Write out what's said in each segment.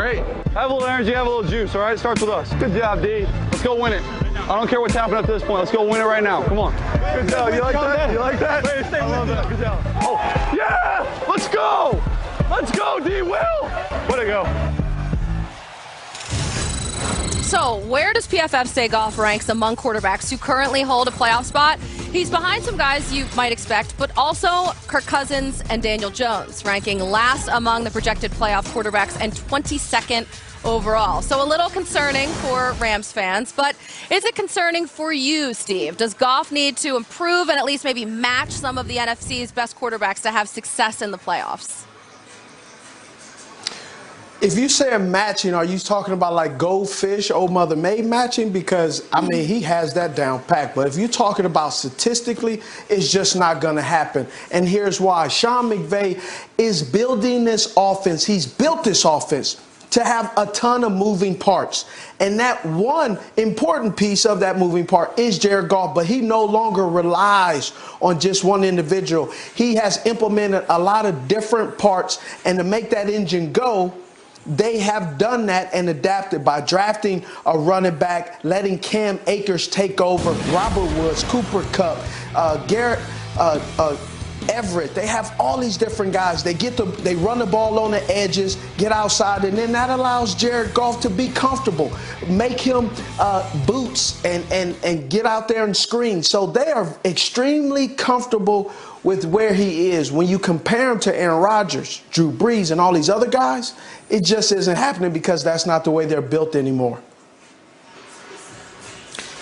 Great. Have a little energy, have a little juice, all right? It starts with us. Good job, D. Let's go win it. I don't care what's happening at this point. Let's go win it right now. Come on. Good job. You like that? You like that? Wait, stay with that. Good job. Oh, yeah! Let's go! Let's go, D. Will! Way to go. So where does PFF say Goff ranks among quarterbacks who currently hold a playoff spot? He's behind some guys you might expect, but also Kirk Cousins and Daniel Jones, ranking last among the projected playoff quarterbacks and 22nd overall. So a little concerning for Rams fans, but is it concerning for you, Steve? Does Goff need to improve and at least maybe match some of the NFC's best quarterbacks to have success in the playoffs? If you say a matching, are you talking about like goldfish, old Mother May matching? Because, I mean, he has that down pat. But if you're talking about statistically, it's just not going to happen. And here's why. Sean McVay is building this offense. He's built this offense to have a ton of moving parts. And that one important piece of that moving part is Jared Goff, but he no longer relies on just one individual. He has implemented a lot of different parts, and to make that engine go, they have done that and adapted by drafting a running back, letting Cam Akers take over, Robert Woods, Cooper Kupp, Garrett Everett. They have all these different guys. They run the ball on the edges, get outside, and then that allows Jared Goff to be comfortable, make him boots and get out there and screen. So they are extremely comfortable with where he is. When you compare him to Aaron Rodgers, Drew Brees, and all these other guys, it just isn't happening because that's not the way they're built anymore.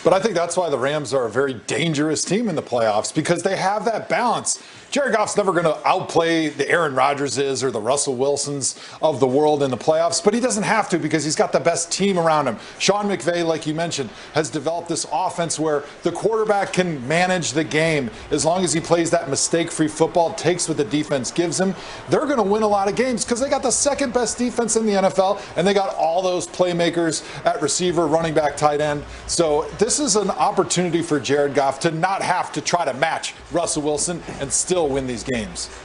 But I think that's why the Rams are a very dangerous team in the playoffs, because they have that balance. Jared Goff's never going to outplay the Aaron Rodgerses or the Russell Wilsons of the world in the playoffs, but he doesn't have to because he's got the best team around him. Sean McVay, like you mentioned, has developed this offense where the quarterback can manage the game as long as he plays that mistake-free football, takes what the defense gives him. They're going to win a lot of games because they got the second best defense in the NFL, and they got all those playmakers at receiver, running back, tight end. So this is an opportunity for Jared Goff to not have to try to match Russell Wilson and still win these games.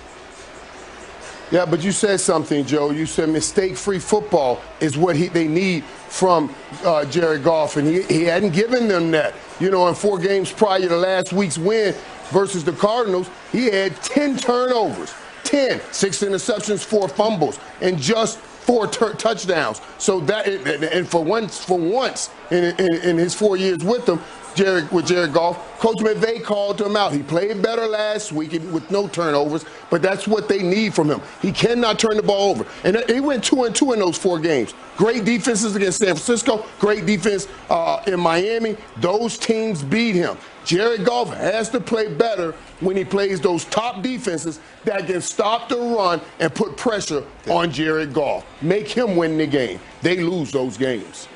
Yeah, but you said something, Joe. You said mistake-free football is what they need from Jared Goff, and he hadn't given them that. You know, in 4 games prior to last week's win versus the Cardinals, he had 10 turnovers, 10, 6 interceptions, 4 fumbles, and just 4 touchdowns. So that, and for once in his 4 years with them, Jared Goff, Coach McVay called him out. He played better last week with no turnovers, but that's what they need from him. He cannot turn the ball over. And he went 2-2 in those 4 games. Great defenses against San Francisco, great defense in Miami. Those teams beat him. Jared Goff has to play better when he plays those top defenses that can stop the run and put pressure on Jared Goff. Make him win the game. They lose those games.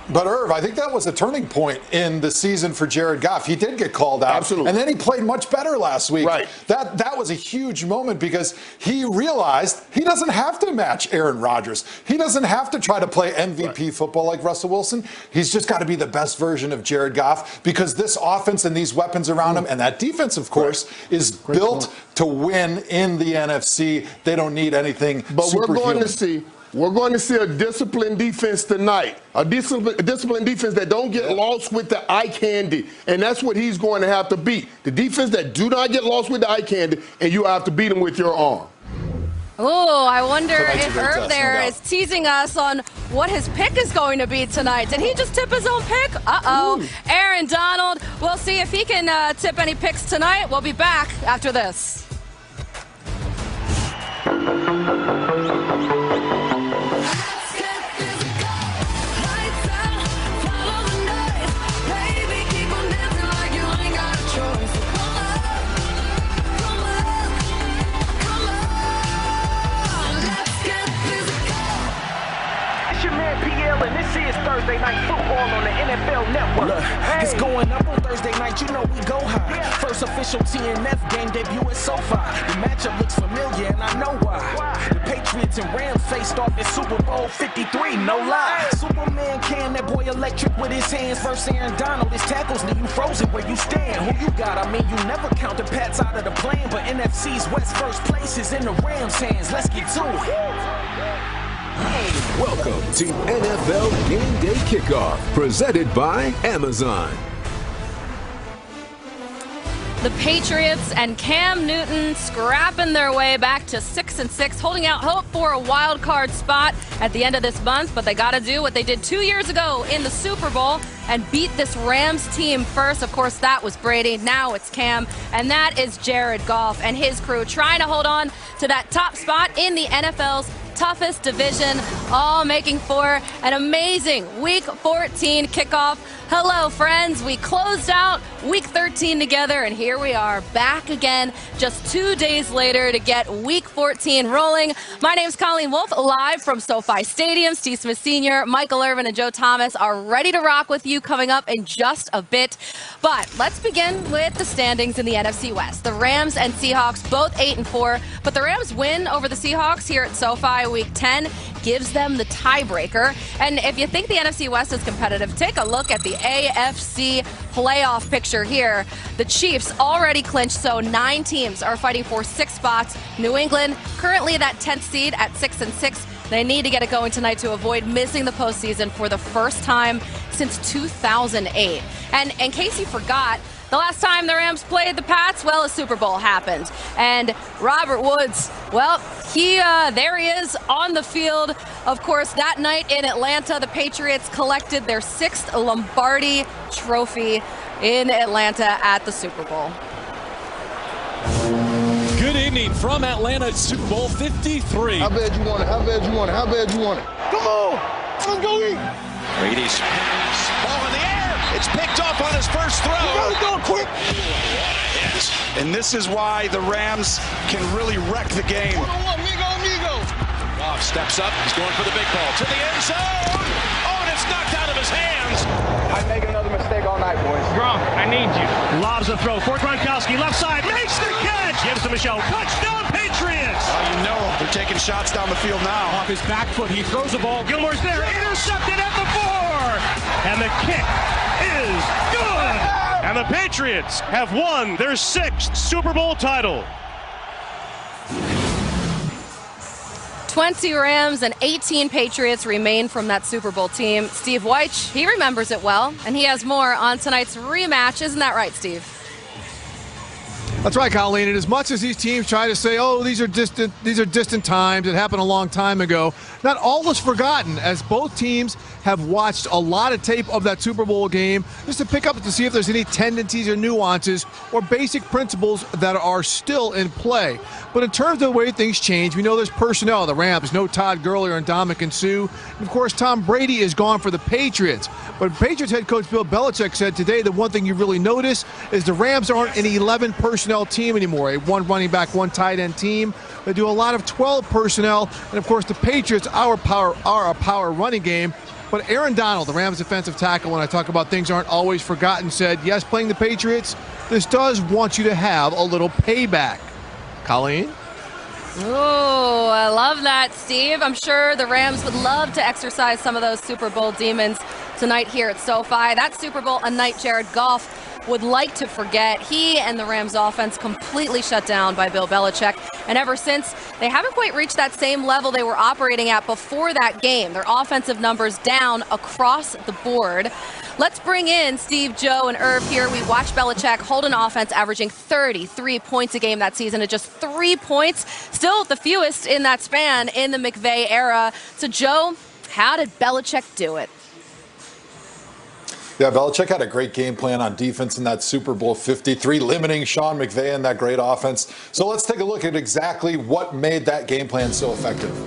But, Irv, I think that was a turning point in the season for Jared Goff. He did get called out. Absolutely. And then he played much better last week. Right. That was a huge moment because he realized he doesn't have to match Aaron Rodgers. He doesn't have to try to play MVP football like Russell Wilson. He's just got to be the best version of Jared Goff because this offense and these weapons around him and that defense, of course, is built to win in the NFC. They don't need anything superhuman. We're going to see a disciplined defense tonight, a disciplined defense that don't get lost with the eye candy, and that's what he's going to have to beat. The defense that do not get lost with the eye candy, and you have to beat them with your arm. Oh, I wonder if Irv there is teasing us on what his pick is going to be tonight. Did he just tip his own pick? Uh-oh. Aaron Donald, we'll see if he can tip any picks tonight. We'll be back after this. And this is Thursday Night Football on the NFL Network. Look, it's going up on Thursday night, you know we go high. First official TNF game debut at SoFi. The matchup looks familiar and I know why. The Patriots and Rams faced off in Super Bowl 53, no lie. Superman can, that boy electric with his hands. First Aaron Donald, his tackles leave you frozen where you stand. Who you got? I mean, you never count the Pats out of the plan, but NFC's West first place is in the Rams' hands. Let's get to it. Welcome to NFL Game Day Kickoff, presented by Amazon. The Patriots and Cam Newton scrapping their way back to 6-6, holding out hope for a wild card spot at the end of this month, but they got to do what they did 2 years ago in the Super Bowl and beat this Rams team first. Of course, that was Brady. Now it's Cam, and that is Jared Goff and his crew trying to hold on to that top spot in the NFL's toughest division, all making for an amazing Week 14 kickoff. Hello, friends. We closed out Week 13 together, and here we are back again just 2 days later to get Week 14 rolling. My name's Colleen Wolfe, live from SoFi Stadium. Steve Smith Sr., Michael Irvin, and Joe Thomas are ready to rock with you coming up in just a bit. But let's begin with the standings in the NFC West. The Rams and Seahawks both 8-4, but the Rams win over the Seahawks here at SoFi Week 10 gives them the tiebreaker. And if you think the NFC West is competitive, take a look at the AFC playoff picture here. The Chiefs already clinched, so 9 teams are fighting for 6 spots. New England currently that 10th seed at 6-6. They need to get it going tonight to avoid missing the postseason for the first time since 2008. And in case you forgot, the last time the Rams played the Pats, well, a Super Bowl happened. And Robert Woods, well, there he is on the field. Of course, that night in Atlanta, the Patriots collected their 6th Lombardi trophy in Atlanta at the Super Bowl. Good evening from Atlanta, Super Bowl 53. How bad you want it? How bad you want it? How bad you want it? Come on! Let's go eat! Brady's ball in the air. It's picked off on his first throw. You gotta go quick! And this is why the Rams can really wreck the game. Amigo! Goff steps up. He's going for the big ball to the end zone. Oh, and it's knocked out of his hands. I make another mistake all night, boys. Gronk, I need you. Lobs a throw for Gronkowski, left side, makes the catch. Gives to Michelle. Touchdown, Patriots. You know they're taking shots down the field now. Off his back foot, he throws the ball. Gilmore's there, intercepted at the 4. And the kick is good. And the Patriots have won their 6th Super Bowl title. 20 Rams and 18 Patriots remain from that Super Bowl team. Steve Wyche, he remembers it well, and he has more on tonight's rematch. Isn't that right, Steve? That's right, Colleen. And as much as these teams try to say, oh, these are distant times, it happened a long time ago, not all is forgotten, as both teams have watched a lot of tape of that Super Bowl game just to pick up to see if there's any tendencies or nuances or basic principles that are still in play. But in terms of the way things change, we know there's personnel. The Rams, no Todd Gurley and Ndamukong Suh. And of course, Tom Brady is gone for the Patriots. But Patriots head coach Bill Belichick said today that one thing you really notice is the Rams aren't an 11 personnel team anymore, a 1 running back, 1 tight end team. They do a lot of 12 personnel. And of course, the Patriots are a power running game. But Aaron Donald, the Rams defensive tackle, when I talk about things aren't always forgotten, said, yes, playing the Patriots, this does want you to have a little payback. Colleen? Oh, I love that, Steve. I'm sure the Rams would love to exercise some of those Super Bowl demons tonight here at SoFi. That Super Bowl, a night Jared Goff would like to forget. He and the Rams offense completely shut down by Bill Belichick. And ever since, they haven't quite reached that same level they were operating at before that game. Their offensive numbers down across the board. Let's bring in Steve, Joe, and Irv here. We watched Belichick hold an offense averaging 33 points a game that season at just 3 points. Still the fewest in that span in the McVay era. So, Joe, how did Belichick do it? Yeah, Belichick had a great game plan on defense in that Super Bowl 53, limiting Sean McVay and that great offense. So let's take a look at exactly what made that game plan so effective.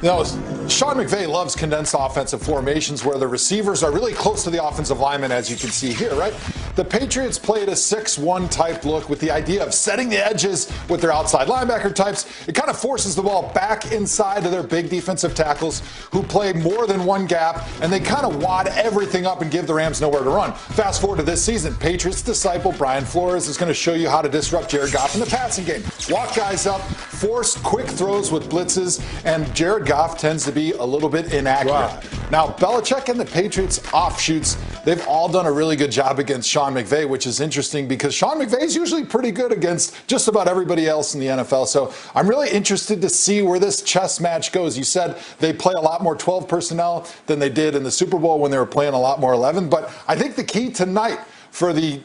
You know, Sean McVay loves condensed offensive formations where the receivers are really close to the offensive linemen, as you can see here, right? The Patriots played a 6-1 type look with the idea of setting the edges with their outside linebacker types. It kind of forces the ball back inside to their big defensive tackles who play more than one gap, and they kind of wad everything up and give the Rams nowhere to run. Fast forward to this season, Patriots disciple Brian Flores is going to show you how to disrupt Jared Goff in the passing game. Walk guys up, force quick throws with blitzes, and Jared Goff tends to be a little bit inaccurate. Wow. Now, Belichick and the Patriots offshoots they've all done a really good job against Sean McVay, which is interesting because Sean McVay is usually pretty good against just about everybody else in the NFL. So I'm really interested to see where this chess match goes. You said they play a lot more 12 personnel than they did in the Super Bowl when they were playing a lot more 11. But I think the key tonight for the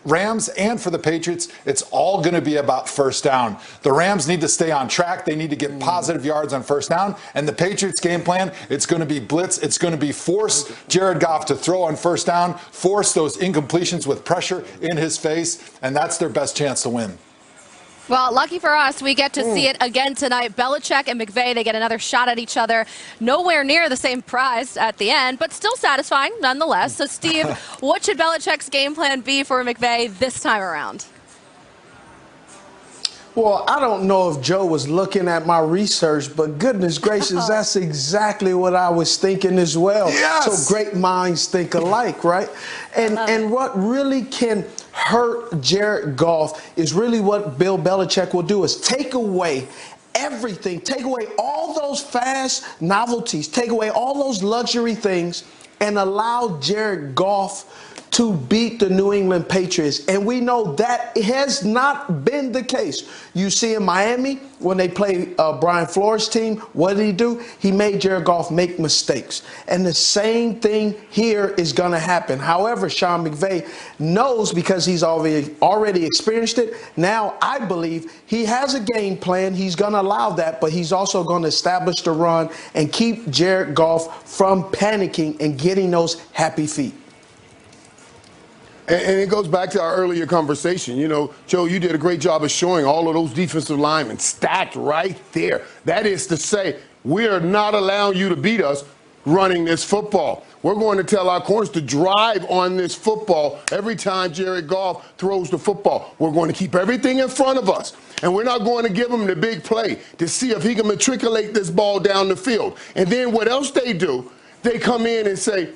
Rams and for the Patriots, it's all going to be about first down. The Rams need to stay on track. They need to get positive yards on first down. And the Patriots game plan, it's going to be blitz. It's going to be force Jared Goff to throw on first down, force those incompletions with pressure in his face, and that's their best chance to win. Well, lucky for us, we get to see it again tonight. Belichick and McVay, they get another shot at each other. Nowhere near the same prize at the end, but still satisfying nonetheless. So, Steve, what should Belichick's game plan be for McVay this time around? Well, I don't know if Joe was looking at my research, but goodness gracious, that's exactly what I was thinking as well. Yes! So great minds think alike, right? And what really can hurt Jared Goff is really what Bill Belichick will do is take away everything, take away all those fast novelties, take away all those luxury things, and allow Jared Goff to beat the New England Patriots. And we know that has not been the case. You see in Miami, when they play Brian Flores' team, what did he do? He made Jared Goff make mistakes. And the same thing here is going to happen. However, Sean McVay knows, because he's already experienced it, now I believe he has a game plan. He's going to allow that, but he's also going to establish the run and keep Jared Goff from panicking and getting those happy feet. And it goes back to our earlier conversation. You know, Joe, you did a great job of showing all of those defensive linemen stacked right there. That is to say, we are not allowing you to beat us running this football. We're going to tell our corners to drive on this football every time Jared Goff throws the football. We're going to keep everything in front of us. And we're not going to give him the big play to see if he can matriculate this ball down the field. And then what else they do, they come in and say,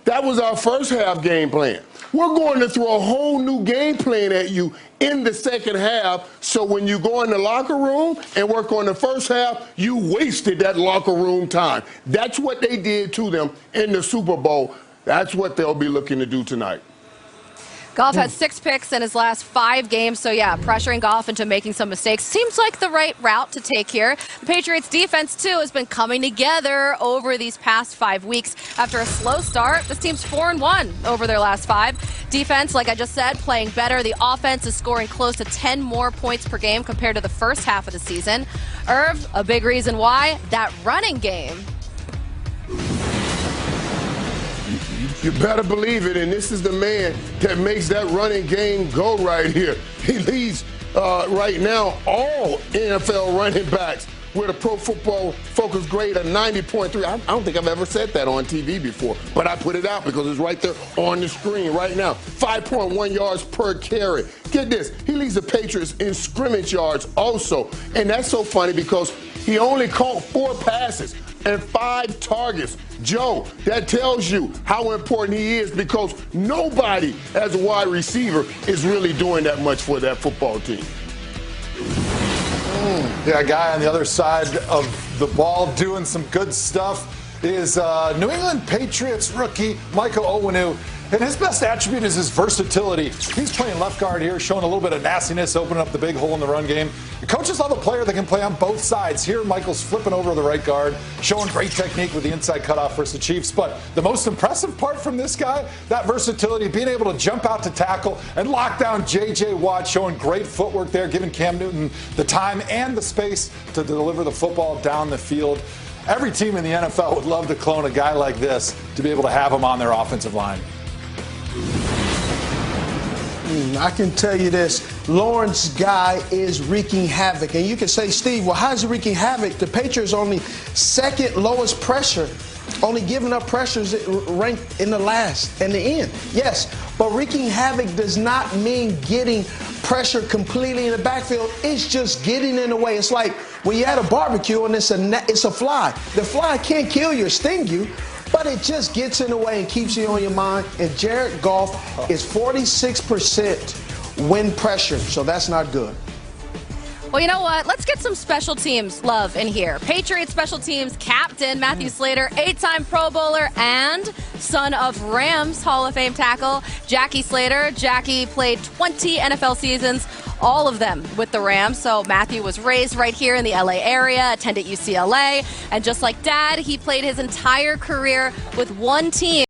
that was our first half game plan. We're going to throw a whole new game plan at you in the second half, so when you go in the locker room and work on the first half, you wasted that locker room time. That's what they did to them in the Super Bowl. That's what they'll be looking to do tonight. Goff had 6 picks in his last 5 games, so yeah, pressuring Goff into making some mistakes seems like the right route to take here. The Patriots defense, too, has been coming together over these past 5 weeks. After a slow start, this team's 4-1 over their last 5. Defense, like I just said, playing better. The offense is scoring close to 10 more points per game compared to the first half of the season. Irv, a big reason why, that running game. You better believe it, and this is the man that makes that running game go right here. He leads right now all NFL running backs with a Pro Football Focus grade of 90.3. I don't think I've ever said that on TV before, but I put it out because it's right there on the screen right now. 5.1 yards per carry. Get this, he leads the Patriots in scrimmage yards also, and that's so funny because he only caught 4 passes and 5 targets. Joe, that tells you how important he is because nobody as a wide receiver is really doing that much for that football team. Yeah, a guy on the other side of the ball doing some good stuff is New England Patriots rookie Michaek Irvin. And his best attribute is his versatility. He's playing left guard here, showing a little bit of nastiness, opening up the big hole in the run game. The coaches love a player that can play on both sides. Here, Michael's flipping over to the right guard, showing great technique with the inside cutoff versus the Chiefs. But the most impressive part from this guy, that versatility, being able to jump out to tackle and lock down J.J. Watt, showing great footwork there, giving Cam Newton the time and the space to deliver the football down the field. Every team in the NFL would love to clone a guy like this to be able to have him on their offensive line. I can tell you this, Lawrence Guy is wreaking havoc. And you can say, Steve, well, how is he wreaking havoc? The Patriots only second lowest pressure, only giving up pressures ranked in the last and the end. Yes, but wreaking havoc does not mean getting pressure completely in the backfield. It's just getting in the way. It's like when you're at a barbecue and it's a fly. The fly can't kill you or sting you, but it just gets in the way and keeps you on your mind. And Jared Goff is 46% win pressure, so that's not good. Well, you know what? Let's get some special teams love in here. Patriots special teams captain Matthew Slater, 8-time Pro Bowler and son of Rams Hall of Fame tackle Jackie Slater. Jackie played 20 NFL seasons, all of them with the Rams. So Matthew was raised right here in the LA area, attended UCLA, and just like Dad, he played his entire career with one team.